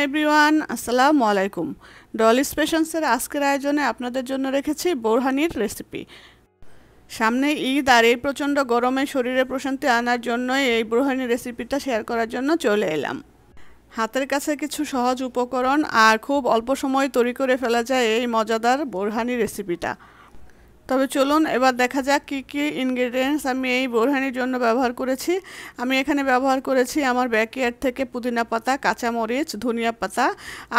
Everyone, আসসালামু আলাইকুম। ডলি স্পেশালসের আজকের আয়োজনে আপনাদের জন্য রেখেছি বোরহানির রেসিপি। সামনে ঈদ আর এই প্রচণ্ড গরমে শরীরে প্রশান্তি আনার জন্য এই বোরহানি রেসিপিটা শেয়ার করার জন্য চলে এলাম। হাতের কাছে কিছু সহজ উপকরণ আর খুব অল্প সময় তৈরি করে ফেলা যায় এই মজাদার বোরহানি রেসিপিটা। তবে চলুন এবার দেখা যাক কী কী ইনগ্রেডিয়েন্টস আমি এই বোরহানির জন্য ব্যবহার করেছি। আমি এখানে ব্যবহার করেছি আমার ব্যাকইয়ার্ড থেকে পুদিনা পাতা, কাঁচামরিচ, ধনিয়া পাতা,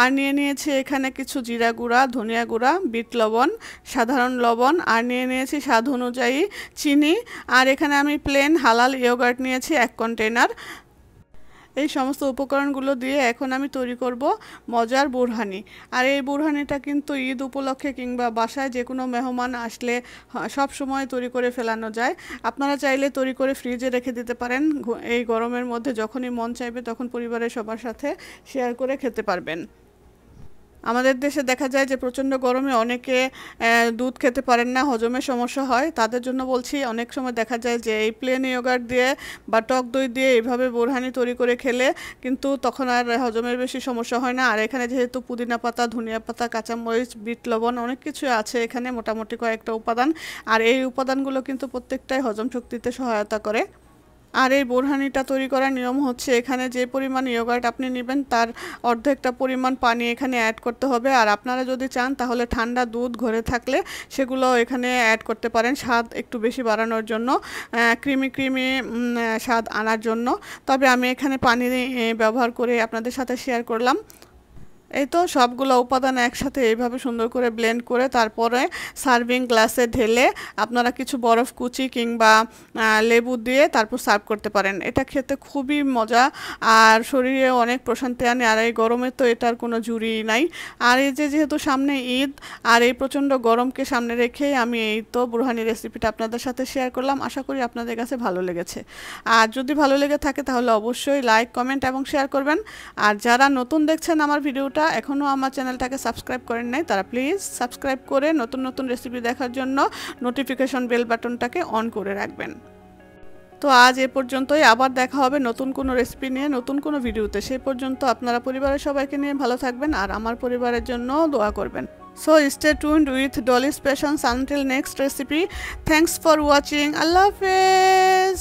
আর নিয়েছি এখানে কিছু জিরা গুঁড়া, ধনিয়া গুঁড়া, বিট লবণ, সাধারণ লবণ, আর নিয়েছি স্বাদ অনুযায়ী চিনি, আর এখানে আমি প্লেন হালাল ইয়োগার্ট নিয়েছি 1 কন্টেনার। এই সমস্ত উপকরণগুলো দিয়ে এখন আমি তৈরি করব মজার বোরহানি। আর এই বোরহানিটা কিন্তু ঈদ উপলক্ষে কিংবা বাসায় যে কোনো মেহমান আসলে সব সময় তৈরি করে ফেলানো যায়। আপনারা চাইলে তৈরি করে ফ্রিজে রেখে দিতে পারেন। এই গরমের মধ্যে যখনই মন চাইবে তখন পরিবারের সবার সাথে শেয়ার করে খেতে পারবেন। আমাদের দেশে দেখা যায় যে প্রচণ্ড গরমে অনেকে দুধ খেতে পারেন না, হজমের সমস্যা হয়। তাদের জন্য বলছি, অনেক সময় দেখা যায় যে এই প্লেন ইয়োগার্ট দিয়ে বা টক দই দিয়ে এইভাবে বোরহানি তৈরি করে খেলে কিন্তু তখন আর হজমের বেশি সমস্যা হয় না। আর এখানে যেহেতু পুদিনা পাতা, ধনিয়া পাতা, কাঁচামরিচ, বিট লবণ অনেক কিছু আছে এখানে, মোটামুটি কয়েকটা উপাদান। আর এই উপাদানগুলো কিন্তু প্রত্যেকটাই হজম শক্তিতে সহায়তা করে। আর এই বোরহানিটা তৈরি করার নিয়ম হচ্ছে, এখানে যে পরিমাণ ইয়োগার্ট আপনি নেবেন তার অর্ধেকটা পরিমাণ পানি এখানে অ্যাড করতে হবে। আর আপনারা যদি চান তাহলে ঠান্ডা দুধ ঘরে থাকলে সেগুলো এখানে অ্যাড করতে পারেন স্বাদ একটু বেশি বাড়ানোর জন্য, ক্রিমি স্বাদ আনার জন্য। তবে আমি এখানে পানি ব্যবহার করে আপনাদের সাথে শেয়ার করলাম। এই তো সবগুলো উপাদান একসাথে এইভাবে সুন্দর করে ব্লেন্ড করে তারপরে সার্ভিং গ্লাসে ঢেলে আপনারা কিছু বরফ কুচি কিংবা লেবু দিয়ে তারপর সার্ভ করতে পারেন। এটা খেতে খুবই মজা আর শরীরে অনেক প্রশান্তি আনে। আর এই গরমে তো এটার কোনো জুড়ি নাই। আর এই যেহেতু সামনে ঈদ আর এই প্রচণ্ড গরমকে সামনে রেখেই আমি এই তো বোরহানি রেসিপিটা আপনাদের সাথে শেয়ার করলাম। আশা করি আপনাদের কাছে ভালো লেগেছে। আর যদি ভালো লেগে থাকে তাহলে অবশ্যই লাইক, কমেন্ট এবং শেয়ার করবেন। আর যারা নতুন দেখছেন আমার ভিডিওটা, এখনও আমার চ্যানেলটাকে সাবস্ক্রাইব করেন নাই, তারা প্লিজ সাবস্ক্রাইব করে নতুন নতুন রেসিপি দেখার জন্য নোটিফিকেশন বেল বাটনটাকে অন করে রাখবেন। তো আজ এ পর্যন্তই, আবার দেখা হবে নতুন কোনো রেসিপি নিয়ে নতুন কোনো ভিডিওতে। সেই পর্যন্ত আপনারা পরিবারের সবাইকে নিয়ে ভালো থাকবেন আর আমার পরিবারের জন্য দোয়া করবেন। So stay tuned with Dolly Specials until next recipe. Thanks for watching. Allah Hafiz.